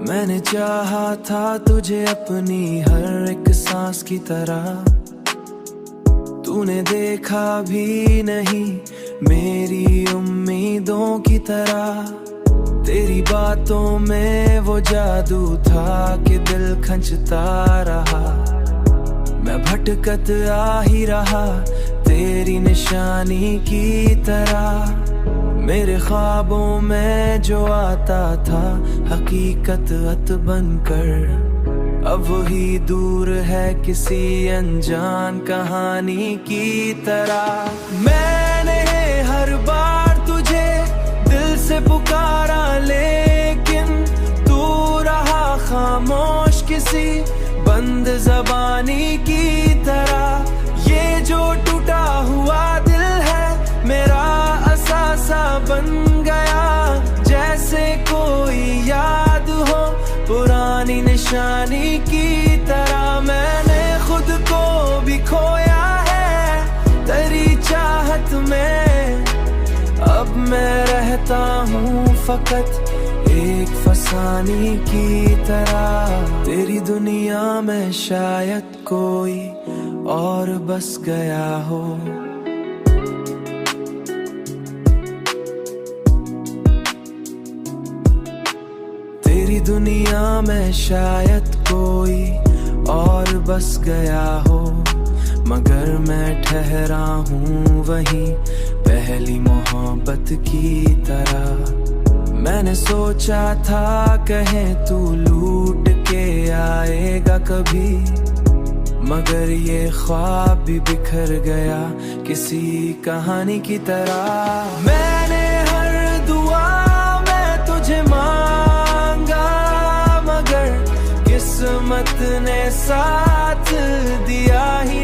मैंने चाहा था तुझे अपनी हर एक सांस की तरह, तूने देखा भी नहीं मेरी उम्मीदों की तरह। तेरी बातों में वो जादू था कि दिल खंचता रहा। मैं भटकत आ ही रहा तेरी निशानी की तरह। मेरे ख्वाबों में जो आता था हकीकत अत बनकर, अब वही दूर है किसी अनजान कहानी की तरह। मैंने हर बार तुझे दिल से पुकारा, लेकिन तू रहा खामोश किसी बंद ज़बानी की तरह। ये जो टूटा हुआ दिल है मेरा असासा बन गया, जैसे कोई याद हो पुरानी निशानी की तरह। मैंने खुद को भी खोया है तेरी चाहत में, अब मैं रहता हूँ फकत एक फसाने की तरह। तेरी दुनिया में शायद कोई और बस गया हो। तेरी दुनिया में शायद कोई और बस गया हो, मगर मैं ठहरा हूँ वहीं पहली मोहब्बत की तरह। मैंने सोचा था कहीं तू लूट के आएगा कभी, मगर ये ख्वाब भी बिखर गया किसी कहानी की तरह। मैंने हर दुआ में तुझे मांगा, मगर किस्मत ने साथ दिया ही